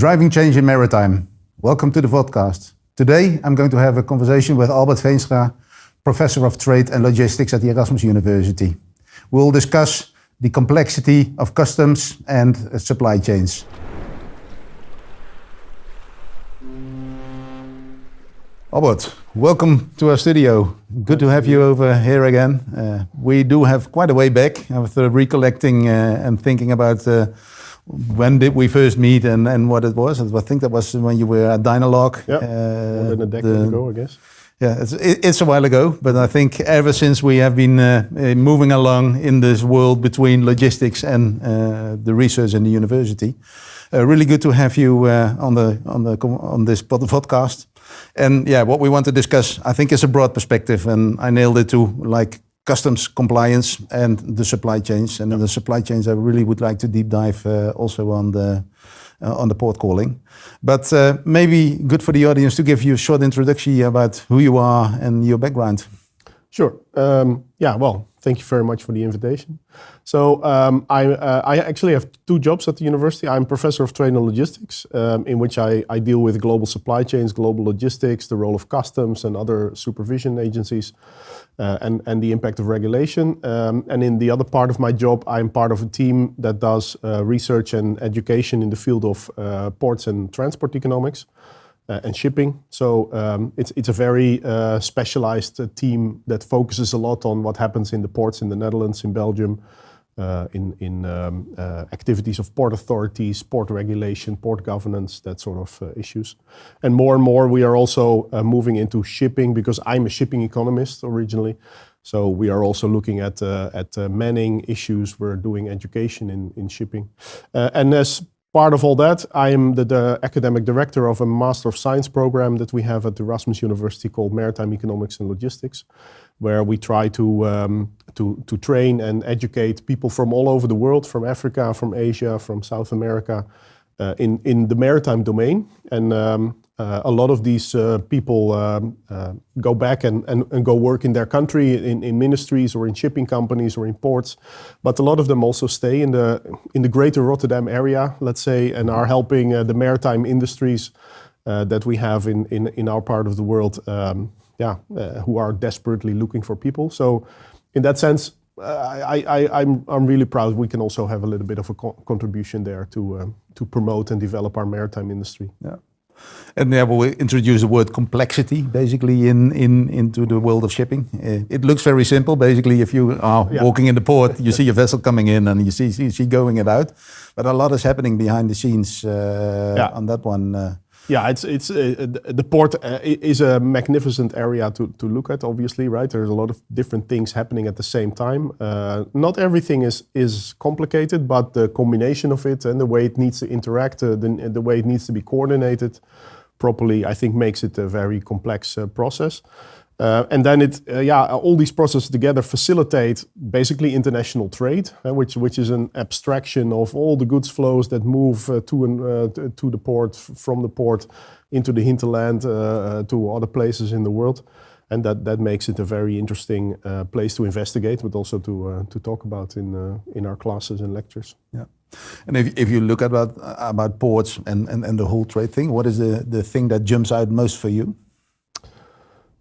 Driving change in maritime. Welcome to the Vodcast. Today I'm going to have a conversation with Veenstra, Professor of Trade and Logistics at the Erasmus University. We'll discuss the complexity of customs and supply chains. Albert, welcome to our studio. Good to have you over here again. We do have quite a way back after recollecting and thinking about when did we first meet and what it was. I think that was when you were at Dynalog. Yeah, more than a decade ago, I guess. Yeah, it's a while ago, but I think ever since we have been moving along in this world between logistics and the research in the university. Really good to have you on this podcast. And yeah, what we want to discuss, I think, is a broad perspective, and I nailed it to like customs compliance and the supply chains. And in the supply chains, I really would like to deep dive also on the port calling. But maybe good for the audience to give you a short introduction about who you are and your background. Sure. Well, thank you very much for the invitation. So I actually have two jobs at the university. I'm Professor of Trade and Logistics, in which I deal with global supply chains, global logistics, the role of customs and other supervision agencies, and the impact of regulation. And in the other part of my job, I'm part of a team that does research and education in the field of ports and transport economics. And shipping. So it's a very specialized team that focuses a lot on what happens in the ports in the Netherlands, in Belgium, in activities of port authorities, port regulation, port governance, that sort of issues. And more we are also moving into shipping, because I'm a shipping economist originally. So we are also looking at manning issues. We're doing education in shipping. And as part of all that, I am the academic director of a Master of Science program that we have at the Erasmus University called Maritime Economics and Logistics, where we try to train and educate people from all over the world, from Africa, from Asia, from South America, in the maritime domain. And a lot of these people go back and go work in their country in ministries or in shipping companies or in ports, but a lot of them also stay in the greater Rotterdam area, let's say, and are helping the maritime industries that we have in our part of the world, who are desperately looking for people. So in that sense, I'm really proud we can also have a little bit of a contribution there to promote and develop our maritime industry. Yeah. And yeah, we'll introduce the word complexity basically into the world of shipping. It looks very simple. Basically, if you are walking in the port, you see a vessel coming in and you see going it out. But a lot is happening behind the scenes on that one. It's the port is a magnificent area to look at, obviously, right? There's a lot of different things happening at the same time. Not everything is complicated, but the combination of it and the way it needs to interact, the way it needs to be coordinated properly, I think makes it a very complex process. And then all these processes together facilitate basically international trade, which is an abstraction of all the goods flows that move to the port, from the port into the hinterland, to other places in the world. And that makes it a very interesting place to investigate, but also to talk about in our classes and lectures. Yeah. And if you look about ports and the whole trade thing, what is the thing that jumps out most for you?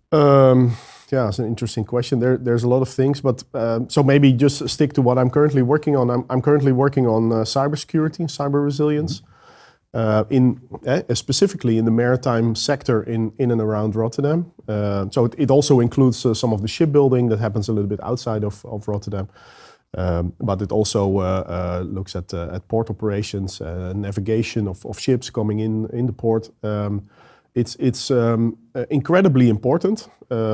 It's an interesting question. There's a lot of things, but so maybe just stick to what I'm currently working on. I'm currently working on cybersecurity, cyber resilience, specifically in the maritime sector in and around Rotterdam. So it also includes some of the shipbuilding that happens a little bit outside of Rotterdam. But it also looks at port operations, navigation of ships coming in the port. It's incredibly important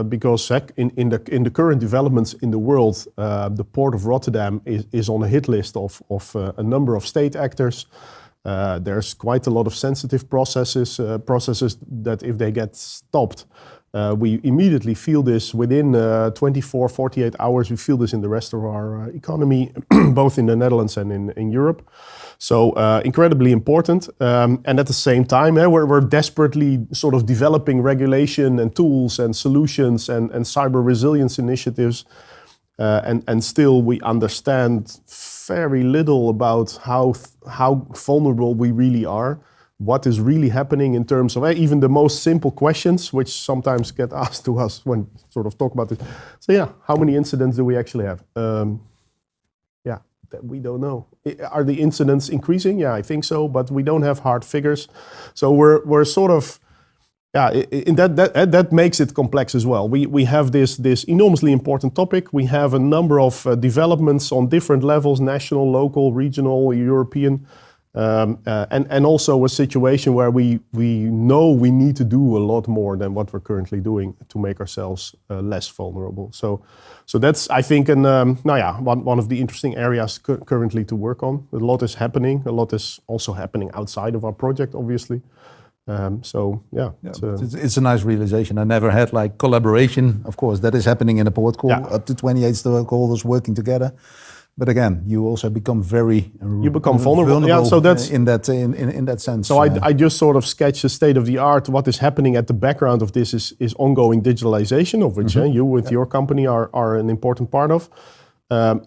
because in the current developments in the world, the port of Rotterdam is on a hit list of a number of state actors. There's quite a lot of sensitive processes that if they get stopped, we immediately feel this within 24, 48 hours. We feel this in the rest of our economy, both in the Netherlands and in Europe. So incredibly important. And at the same time, we're desperately sort of developing regulation and tools and solutions and cyber resilience initiatives. And still we understand very little about how vulnerable we really are what is really happening in terms of even the most simple questions, which sometimes get asked to us when sort of talk about this. So yeah, how many incidents do we actually have? Yeah, that we don't know. Are the incidents increasing? Yeah, I think so, but we don't have hard figures. So we're sort of, yeah, in that makes it complex as well. We have this enormously important topic. We have a number of developments on different levels: national, local, regional, European, and also a situation where we know we need to do a lot more than what we're currently doing to make ourselves less vulnerable. So that's, I think, one of the interesting areas currently to work on. A lot is happening. A lot is also happening outside of our project, obviously. It's a nice realization. I never had like collaboration. Of course, that is happening in a port call, up to 28 stakeholders working together. But again, you also become vulnerable. Yeah, so that's in that sense. So I just sort of sketch the state of the art. What is happening at the background of this is ongoing digitalization, of which you with your company are an important part of.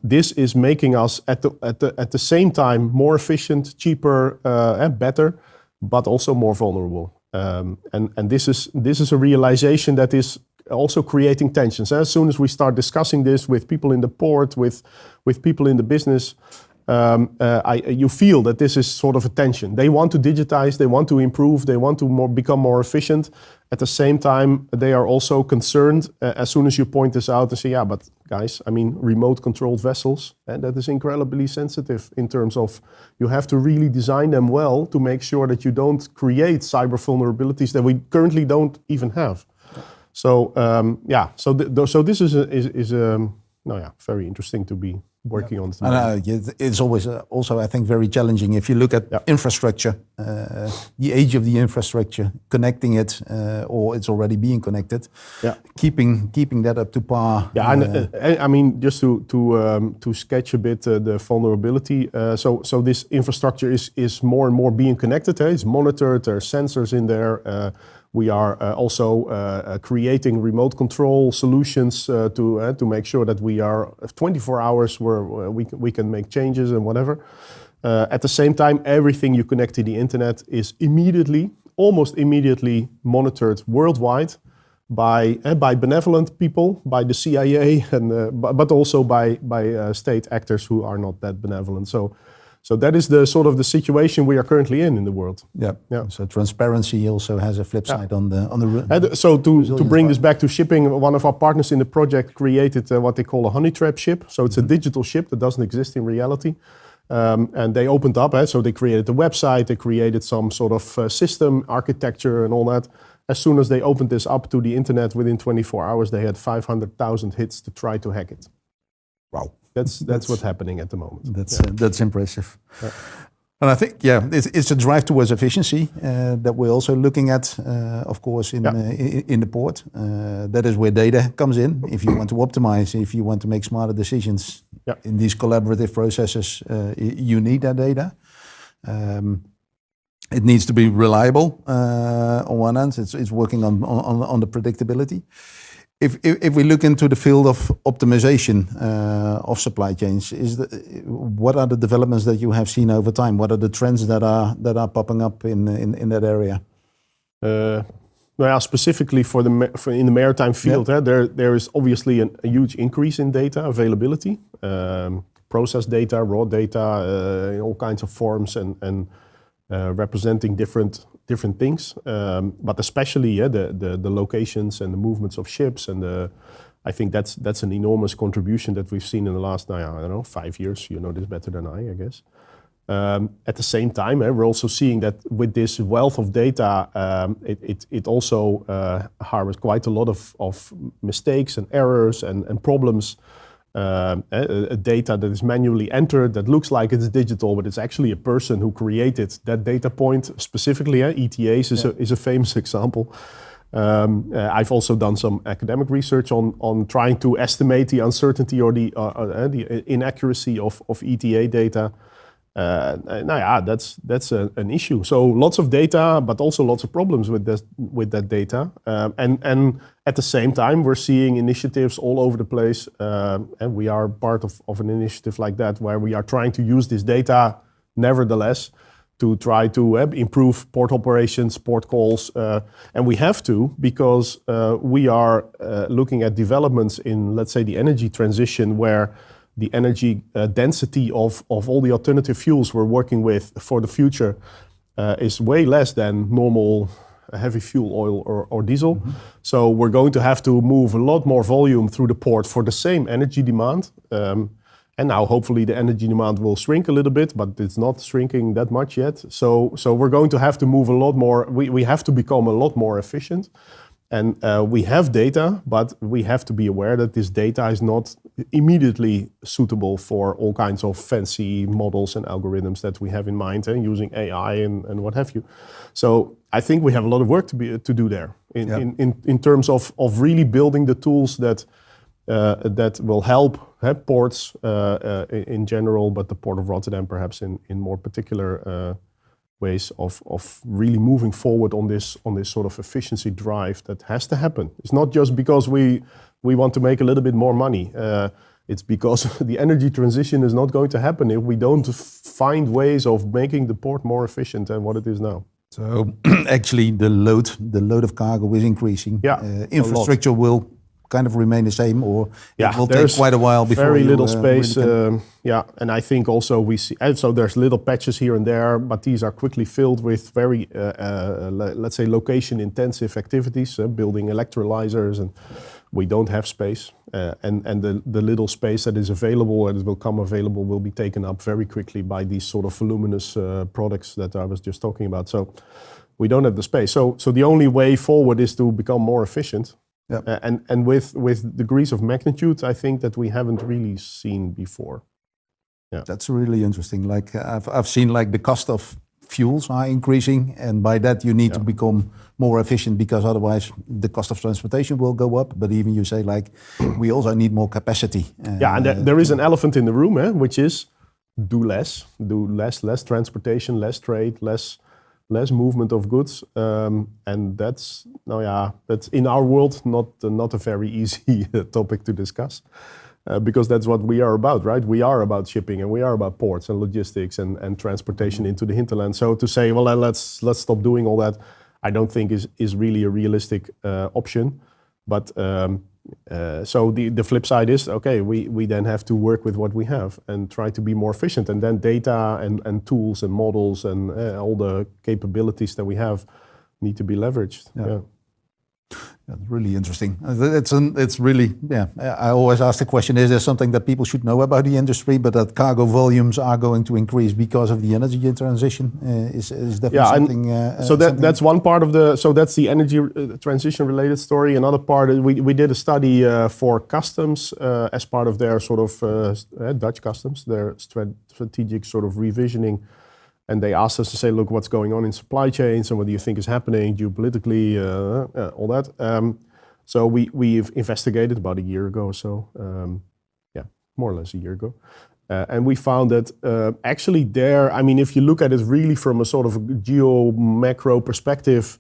This is making us at the same time more efficient, cheaper, and better, but also more vulnerable. And this is a realization that is also creating tensions. As soon as we start discussing this with people in the port, with people in the business, you feel that this is sort of a tension. They want to digitize, they want to improve, they want to become more efficient. At the same time, they are also concerned as soon as you point this out and say, yeah, but guys, I mean, remote controlled vessels, and that is incredibly sensitive in terms of you have to really design them well to make sure that you don't create cyber vulnerabilities that we currently don't even have. So so this is very interesting to be working on. It's always also, I think, very challenging if you look at infrastructure, the age of the infrastructure, connecting it, or it's already being connected, keeping that up to par. Yeah, I mean, just to sketch a bit the vulnerability. So this infrastructure is more and more being connected. It's monitored. There are sensors in there. We are also creating remote control solutions to make sure that we are 24 hours where we can make changes and whatever. At the same time, everything you connect to the internet is almost immediately monitored worldwide by benevolent people, by the CIA, but also by state actors who are not that benevolent. So that is the sort of the situation we are currently in the world. Yeah. So transparency also has a flip side on the. And so to bring this back to shipping, one of our partners in the project created what they call a honey trap ship. So it's a digital ship that doesn't exist in reality. And they opened up, so they created a website, they created some sort of system architecture and all that. As soon as they opened this up to the internet, within 24 hours, they had 500,000 hits to try to hack it. Wow. That's what's happening at the moment. That's impressive. Yeah. And I think, it's a drive towards efficiency that we're also looking at, of course, in the port. That is where data comes in. If you want to optimize, if you want to make smarter decisions in these collaborative processes, you need that data. It needs to be reliable on one hand. It's working on the predictability. If we look into the field of optimization of supply chains, what are the developments that you have seen over time? What are the trends that are popping up in that area? Specifically in the maritime field, there is obviously a huge increase in data availability, process data, raw data, in all kinds of forms and representing different things, but especially the locations and the movements of ships, and I think that's an enormous contribution that we've seen in the last 5 years. You know this better than I guess. At the same time, we're also seeing that with this wealth of data, it also harbors quite a lot of mistakes and errors and problems. Data that is manually entered that looks like it's digital, but it's actually a person who created that data point specifically. ETAs is a famous example. I've also done some academic research on trying to estimate the uncertainty or the inaccuracy of ETA data. That's an issue. So lots of data, but also lots of problems with that data. And at the same time, we're seeing initiatives all over the place, and we are part of an initiative like that, where we are trying to use this data, nevertheless, to try to improve port operations, port calls, and we have to because we are looking at developments in, let's say, the energy transition where the energy density of all the alternative fuels we're working with for the future is way less than normal heavy fuel oil or diesel. Mm-hmm. So we're going to have to move a lot more volume through the port for the same energy demand. And now hopefully the energy demand will shrink a little bit, but it's not shrinking that much yet. So we're going to have to move a lot more. We have to become a lot more efficient. And we have data, but we have to be aware that this data is not immediately suitable for all kinds of fancy models and algorithms that we have in mind, using AI and what have you. So I think we have a lot of work to do there in terms of really building the tools that will help ports in general, but the Port of Rotterdam perhaps in more particular ways of really moving forward on this sort of efficiency drive that has to happen. It's not just because we want to make a little bit more money. It's because the energy transition is not going to happen if we don't find ways of making the port more efficient than what it is now. So actually the load of cargo is increasing. Yeah, infrastructure will kind of remain the same, or it will take quite a while before very little space. Really and I think also we see, and so there's little patches here and there, but these are quickly filled with very, let's say, location-intensive activities, building electrolyzers, and we don't have space. And the little space that is available and will come available will be taken up very quickly by these sort of voluminous products that I was just talking about. So we don't have the space. So the only way forward is to become more efficient. Yep. And with degrees of magnitude, I think that we haven't really seen before. Yeah, that's really interesting. Like I've seen, like the cost of fuels are increasing, and by that you need to become more efficient because otherwise the cost of transportation will go up. But even you say like we also need more capacity. And there is an elephant in the room, which is do less transportation, less trade, less movement of goods, and that's in our world not a very easy topic to discuss, because that's what we are about, right? We are about shipping and we are about ports and logistics and transportation into the hinterland. So to say, well, let's stop doing all that, I don't think is really a realistic option. But so the flip side is, okay, we then have to work with what we have and try to be more efficient. And then data and tools and models and all the capabilities that we have need to be leveraged. Yeah. That's really interesting. It's really, I always ask the question, is there something that people should know about the industry, but that cargo volumes are going to increase because of the energy transition is definitely something. So that's one part of that's the energy transition related story. Another part, we did a study for customs as part of their sort of, Dutch customs, their strategic sort of revisioning. And they asked us to say, look, what's going on in supply chains and what do you think is happening geopolitically, all that. So we've investigated about a year ago or so, more or less a year ago. And we found that actually there, I mean, if you look at it really from a sort of geo-macro perspective,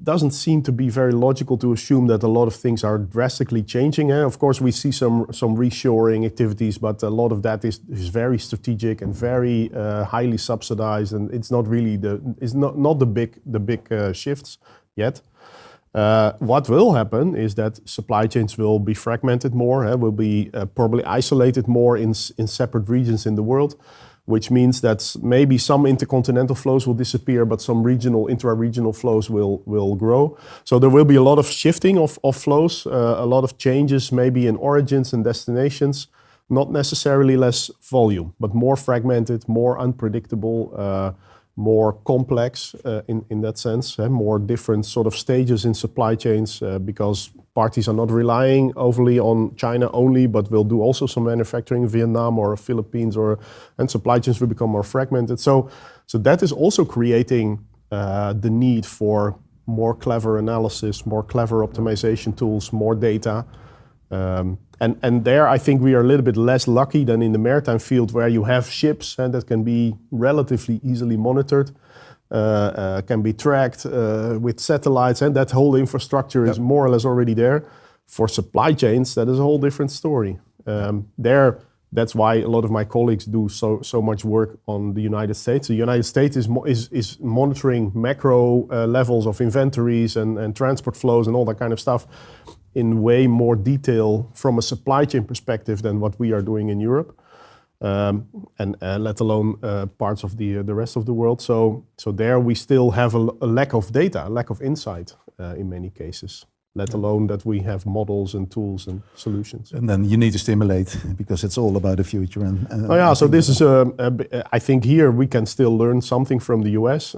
doesn't seem to be very logical to assume that a lot of things are drastically changing. Of course, we see some reshoring activities, but a lot of that is very strategic and very highly subsidized, and it's not really not the big shifts yet. What will happen is that supply chains will be fragmented more, will be probably isolated more in separate regions in the world, which means that maybe some intercontinental flows will disappear, but some intra-regional flows will grow. So there will be a lot of shifting of flows, a lot of changes maybe in origins and destinations, not necessarily less volume, but more fragmented, more unpredictable, more complex in that sense, more different sort of stages in supply chains because parties are not relying overly on China only, but will do also some manufacturing in Vietnam or Philippines, and supply chains will become more fragmented. So that is also creating the need for more clever analysis, more clever optimization tools, more data. And there I think we are a little bit less lucky than in the maritime field where you have ships that can be relatively easily monitored, can be tracked with satellites, and that whole infrastructure is more or less already there. For supply chains, that is a whole different story. There that's why a lot of my colleagues do so much work on the United States. The United States is monitoring macro levels of inventories and transport flows and all that kind of stuff in way more detail from a supply chain perspective than what we are doing in Europe, and let alone parts of the rest of the world. So there we still have a lack of data, a lack of insight in many cases, let alone that we have models and tools and solutions. And then you need to stimulate, because it's all about the future. So this is, I think here we can still learn something from the US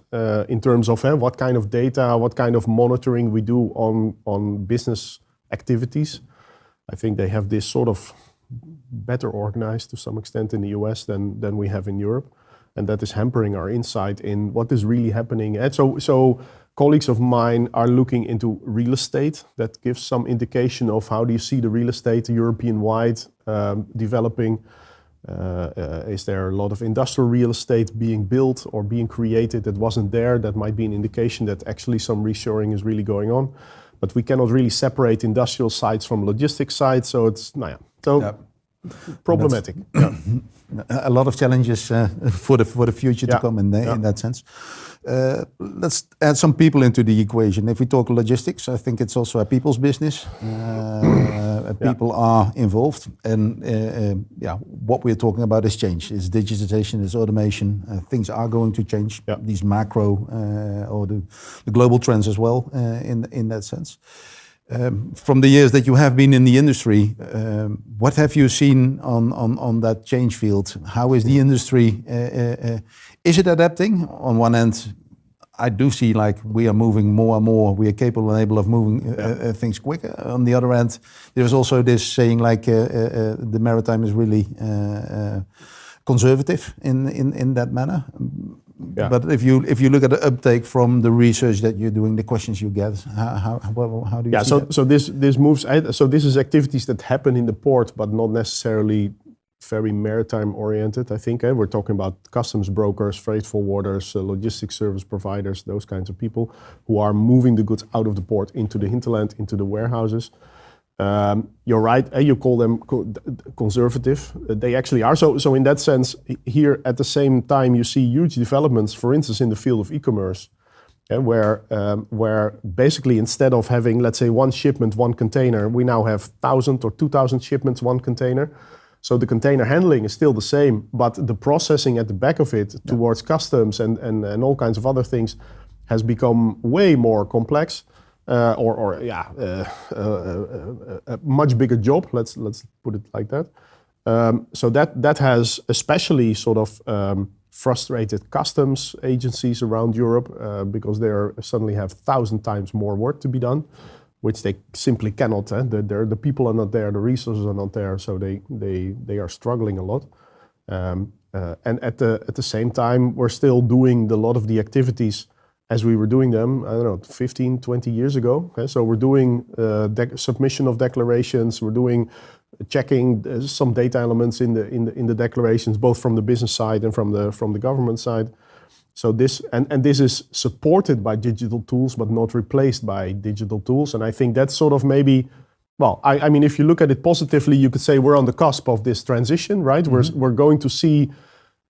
in terms of what kind of data, what kind of monitoring we do on business activities. I think they have this sort of better organized to some extent in the US than we have in Europe. And that is hampering our insight in what is really happening. And so colleagues of mine are looking into real estate. That gives some indication of how do you see the real estate European-wide developing. Is there a lot of industrial real estate being built or being created that wasn't there? That might be an indication that actually some reshoring is really going on. But we cannot really separate industrial sites from logistics sites. So it's, problematic. A lot of challenges for the future to come in that sense. Let's add some people into the equation. If we talk logistics, I think it's also a people's business. People are involved, and what we're talking about is change. It's digitization, it's automation. Things are going to change. These macro or the global trends as well in that sense. From the years that you have been in the industry, what have you seen on that change field? How is the industry? Is it adapting? On one end, I do see like we are moving more and more. We are capable and able of moving things quicker. On the other end, there's also this saying like the maritime is really conservative in that manner. Yeah. But if you look at the uptake from the research that you're doing, the questions you get, how do you see that? So this moves. So this is activities that happen in the port, but not necessarily very maritime oriented. I think we're talking about customs brokers, freight forwarders, logistics service providers, those kinds of people who are moving the goods out of the port into the hinterland, into the warehouses. You're right. You call them conservative. They actually are. So in that sense, here at the same time, you see huge developments. For instance, in the field of e-commerce, where basically instead of having, let's say, one shipment, one container, we now have 1,000 or 2,000 shipments, one container. So the container handling is still the same, but the processing at the back of it towards customs and all kinds of other things has become way more complex. A much bigger job. Let's put it like that. So that has especially sort of frustrated customs agencies around Europe because they suddenly have 1,000 times more work to be done, which they simply cannot. The people are not there, the resources are not there, so they are struggling a lot. And at the same time, we're still doing a lot of the activities as we were doing them, I don't know, 15, 20 years ago. So we're doing submission of declarations, we're doing checking some data elements in the declarations, both from the business side and from the government side. So this is supported by digital tools, but not replaced by digital tools. And I think that's sort of maybe, well, I mean, if you look at it positively, you could say we're on the cusp of this transition, right? Mm-hmm. We're going to see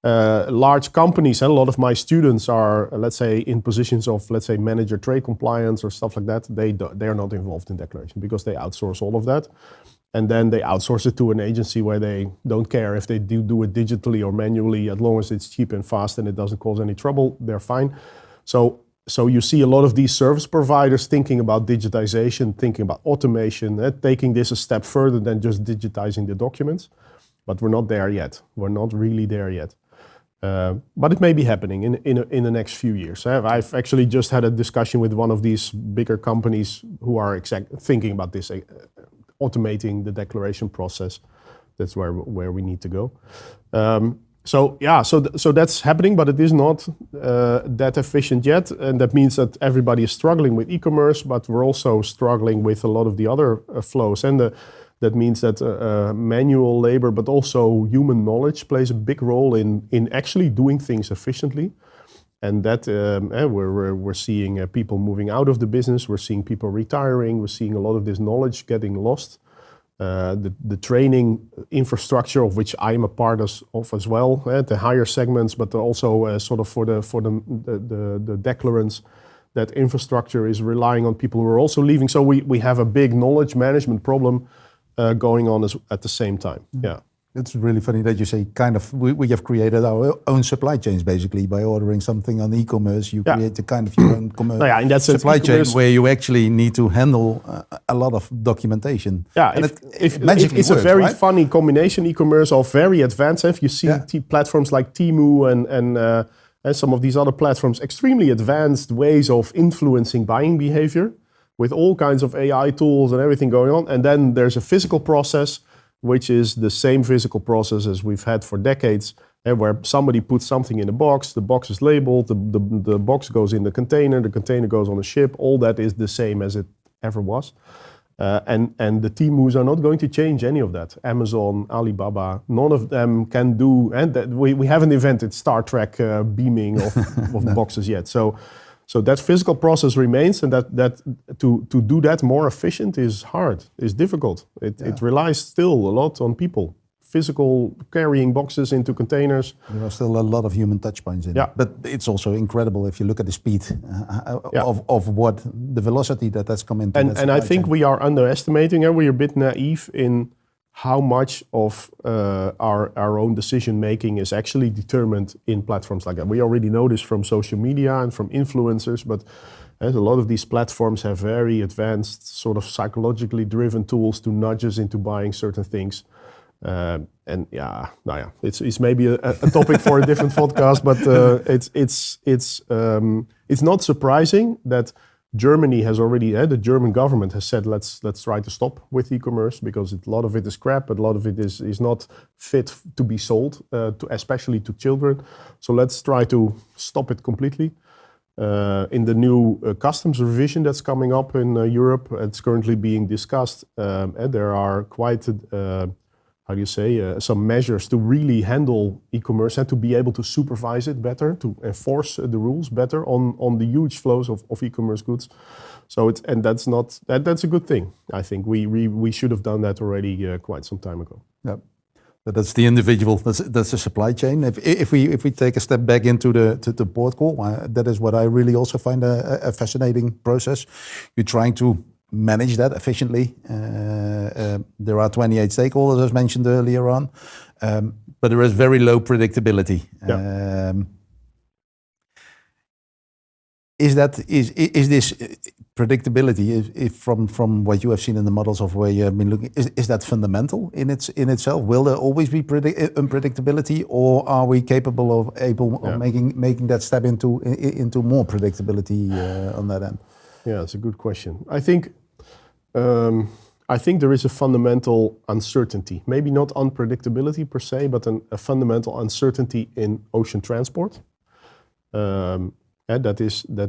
large companies, and a lot of my students are, let's say, in positions of, let's say, manager trade compliance or stuff like that. They are not involved in declaration because they outsource all of that. And then they outsource it to an agency where they don't care if they do it digitally or manually, as long as it's cheap and fast and it doesn't cause any trouble, they're fine. So you see a lot of these service providers thinking about digitization, thinking about automation, taking this a step further than just digitizing the documents. But we're not there yet. We're not really there yet. But it may be happening in the next few years. I've actually just had a discussion with one of these bigger companies who are thinking about this, automating the declaration process. That's where we need to go. So that's happening, but it is not that efficient yet, and that means that everybody is struggling with e-commerce, but we're also struggling with a lot of the other flows, and that means that manual labor, but also human knowledge plays a big role in actually doing things efficiently. And that we're seeing people moving out of the business. We're seeing people retiring. We're seeing a lot of this knowledge getting lost. the training infrastructure of which I'm a part of as well, the higher segments, but also sort of for the declarants. That infrastructure is relying on people who are also leaving. So we have a big knowledge management problem going on at the same time. Yeah. It's really funny that you say we have created our own supply chains basically by ordering something on e-commerce. You create the kind of your own in that sense, supply chain where you actually need to handle a lot of documentation. Yeah, and it's works, a very right? funny combination. E-commerce are very advanced. If you see platforms like Temu and some of these other platforms, extremely advanced ways of influencing buying behavior with all kinds of AI tools and everything going on. And then there's a physical process, which is the same physical process as we've had for decades, and where somebody puts something in a box, the box is labeled, the box goes in the container goes on a ship. All that is the same as it ever was. And the Temus are not going to change any of that. Amazon, Alibaba, none of them can do, and we haven't invented Star Trek beaming of boxes yet. So that physical process remains, and that to do that more efficient is hard, is difficult. It relies still a lot on people. Physical carrying boxes into containers. There are still a lot of human touch points in it. But it's also incredible if you look at the speed of what the velocity that's come into. And I think we are underestimating, and we're a bit naive in how much of our own decision making is actually determined in platforms like that. We already know this from social media and from influencers, but a lot of these platforms have very advanced sort of psychologically driven tools to nudge us into buying certain things. It's maybe a topic for a different podcast, but it's not surprising that Germany has already, the German government has said, let's try to stop with e-commerce because a lot of it is crap, a lot of it is not fit to be sold, especially to children. So let's try to stop it completely. In the new customs revision that's coming up in Europe, it's currently being discussed. There are quite some measures to really handle e-commerce and to be able to supervise it better, to enforce the rules better on the huge flows of e-commerce goods. So that's a good thing. I think we should have done that already quite some time ago. Yeah, but that's the individual. That's the supply chain. If we take a step back into the port call, that is what I really also find a fascinating process. You're trying to manage that efficiently. There are 28 stakeholders, as mentioned earlier on, but there is very low predictability. Is this predictability, if from what you have seen in the models of where you have been looking, is that fundamental in itself? Will there always be unpredictability, or are we capable of making that step into more predictability on that end? Yeah, it's a good question. I think there is a fundamental uncertainty, maybe not unpredictability per se, but a fundamental uncertainty in ocean transport. That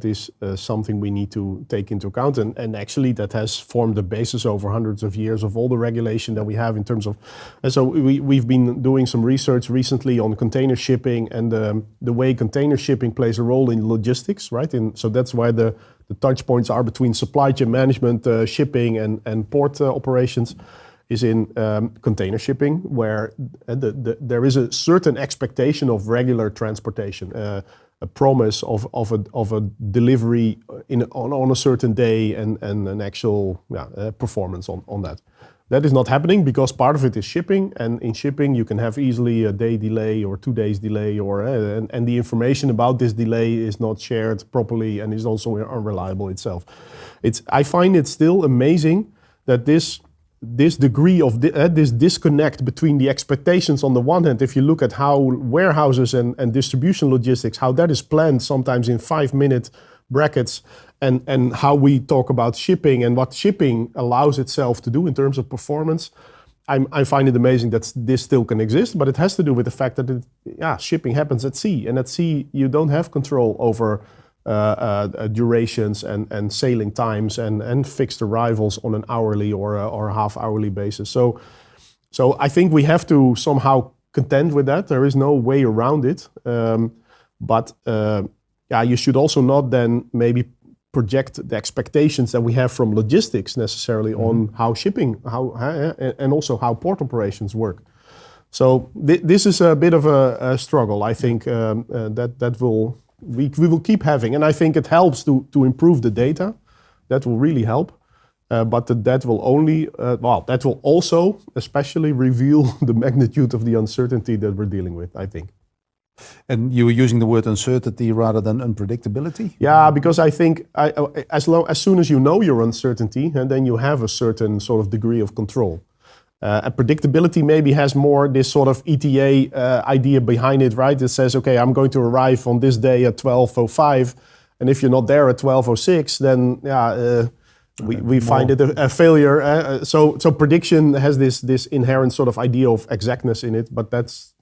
is something we need to take into account, and actually that has formed the basis over hundreds of years of all the regulation that we have in terms of. And so we've been doing some research recently on container shipping and the way container shipping plays a role in logistics, right? So that's why the touch points are between supply chain management, shipping, and port operations is in container shipping, where there is a certain expectation of regular transportation, a promise of a delivery on a certain day and an actual performance on that. That is not happening because part of it is shipping, and in shipping you can have easily a day delay or 2 days delay, and the information about this delay is not shared properly and is also unreliable itself. I find it still amazing that this degree of this disconnect between the expectations on the one hand, if you look at how warehouses and distribution logistics, how that is planned sometimes in 5-minute brackets, and how we talk about shipping and what shipping allows itself to do in terms of performance. I find it amazing that this still can exist, but it has to do with the fact that shipping happens at sea, and at sea you don't have control over durations and sailing times and fixed arrivals on an hourly or a half-hourly basis. So I think we have to somehow contend with that. There is no way around it. But you should also not then maybe project the expectations that we have from logistics necessarily on how shipping, and also how port operations work. So this is a bit of a struggle. I think that we will keep having, and I think it helps to improve the data. That will really help. But that will only, that will also especially reveal the magnitude of the uncertainty that we're dealing with, I think. And you were using the word uncertainty rather than unpredictability? Yeah, because I think as soon as you know your uncertainty, and then you have a certain sort of degree of control. And predictability maybe has more this sort of ETA idea behind it, right? It says, okay, I'm going to arrive on this day at 12:05, and if you're not there at 12:06, then we find it a failure. So prediction has this inherent sort of idea of exactness in it, but that's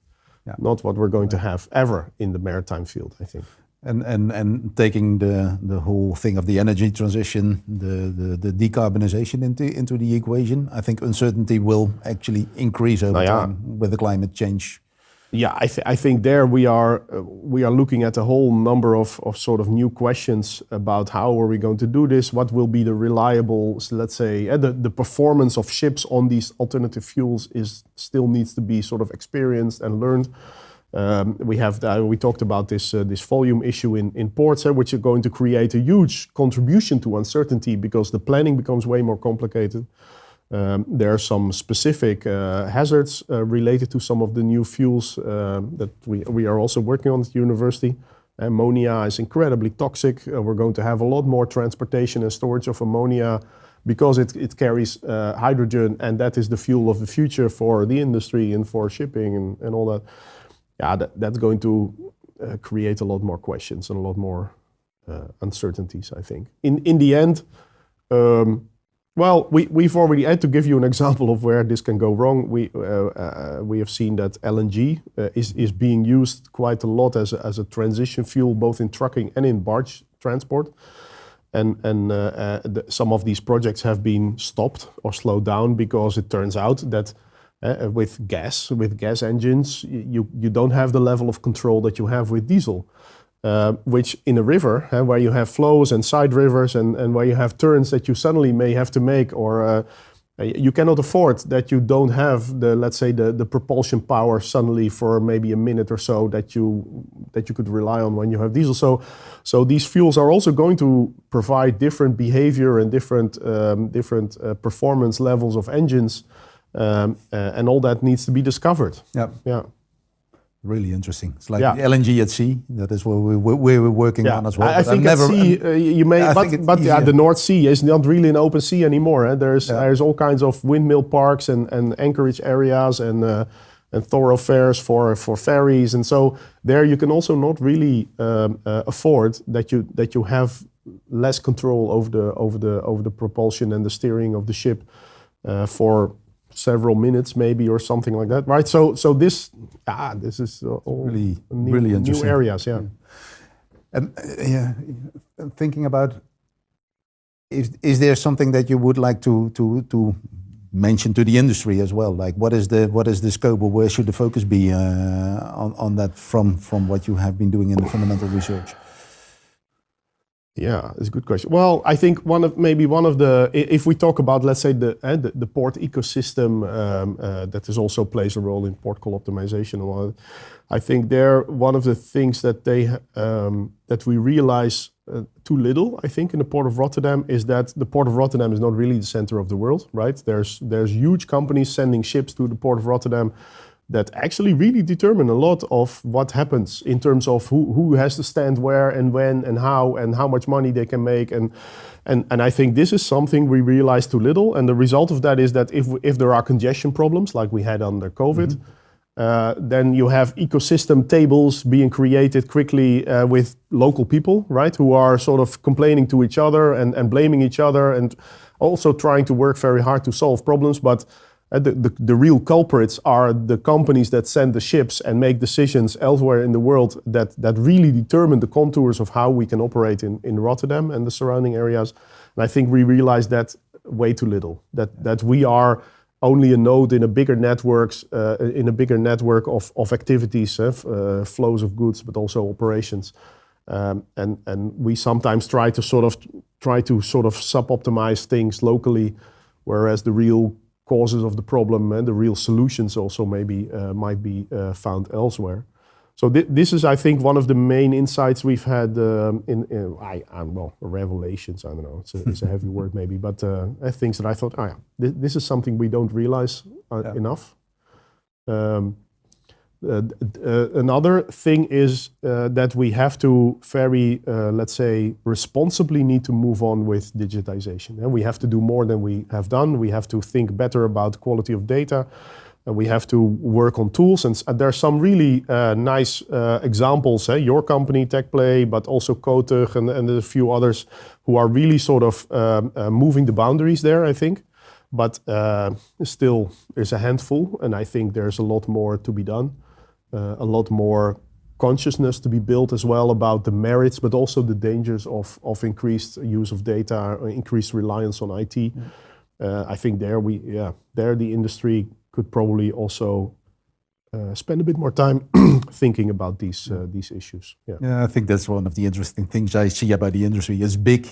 not what we're going to have ever in the maritime field, I think. And taking the whole thing of the energy transition, the decarbonization into the equation, I think uncertainty will actually increase over time with the climate change. Yeah, I think there we are looking at a whole number of sort of new questions about how are we going to do this, what will be the reliable, let's say, the performance of ships on these alternative fuels still needs to be sort of experienced and learned. We talked about this volume issue in ports, which are going to create a huge contribution to uncertainty because the planning becomes way more complicated. There are some specific hazards related to some of the new fuels that we are also working on at the university. Ammonia is incredibly toxic. We're going to have a lot more transportation and storage of ammonia because it carries hydrogen, and that is the fuel of the future for the industry and for shipping and all that. Yeah, that's going to create a lot more questions and a lot more uncertainties, I think. In the end, we've already had to give you an example of where this can go wrong. We have seen that LNG is being used quite a lot as a transition fuel, both in trucking and in barge transport. And some of these projects have been stopped or slowed down because it turns out that with gas engines, you don't have the level of control that you have with diesel. Which in a river, where you have flows and side rivers and where you have turns that you suddenly may have to make, or you cannot afford that you don't have the propulsion power suddenly for maybe a minute or so that you could rely on when you have diesel. So these fuels are also going to provide different behavior and different performance levels of engines, and all that needs to be discovered. Yeah. Really interesting. It's like LNG at sea. That is what we're working on as well. I think at sea you may, but the North Sea is not really an open sea anymore. There's all kinds of windmill parks and anchorage areas and thoroughfares for ferries, and so there you can also not really afford that you have less control over the propulsion and the steering of the ship for several minutes maybe or something like that, right? So this is all really interesting new areas, yeah. And thinking about, is there something that you would like to mention to the industry as well? Like what is the scope, or where should the focus be on that from what you have been doing in the fundamental research? Yeah, it's a good question. Well, I think if we talk about, let's say, the port ecosystem, that is also plays a role in port call optimization and all that. I think one of the things that that we realize too little, I think, in the Port of Rotterdam is that the Port of Rotterdam is not really the center of the world, right? There's huge companies sending ships to the Port of Rotterdam that actually really determine a lot of what happens in terms of who has to stand where and when and how much money they can make. And I think this is something we realize too little. And the result of that is that if there are congestion problems like we had under COVID, then you have ecosystem tables being created quickly with local people, right, who are sort of complaining to each other and blaming each other and also trying to work very hard to solve problems. But the real culprits are the companies that send the ships and make decisions elsewhere in the world that really determine the contours of how we can operate in Rotterdam and the surrounding areas. And I think we realize that way too little, that we are only a node in a bigger network of activities, flows of goods, but also operations. And we sometimes try to sort of try to sort of sub-optimize things locally, whereas the real causes of the problem and the real solutions also maybe might be found elsewhere. So this is, I think, one of the main insights we've had revelations, I don't know, it's a heavy word maybe, but things that I thought, this is something we don't realize enough. Another thing is that we have to very, let's say, responsibly need to move on with digitization. And we have to do more than we have done. We have to think better about quality of data. We have to work on tools. And there are some really nice examples, your company, Teqplay, but also Kotug and a few others who are really sort of moving the boundaries there, I think. But still, there's a handful, and I think there's a lot more to be done. A lot more consciousness to be built as well about the merits, but also the dangers of increased use of data, or increased reliance on IT. I think there the industry could probably also spend a bit more time thinking about these issues. Yeah, I think that's one of the interesting things I see about the industry. It's big.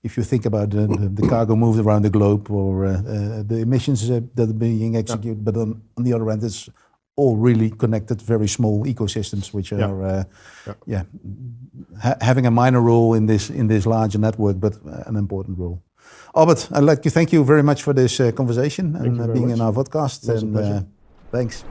If you think about the cargo moved around the globe, or the emissions that are being executed, but on the other hand, it's all really connected, very small ecosystems, which are having a minor role in this larger network, but an important role. Albert, I'd like to thank you very much for this conversation and being in our podcast. It was a pleasure. Thanks.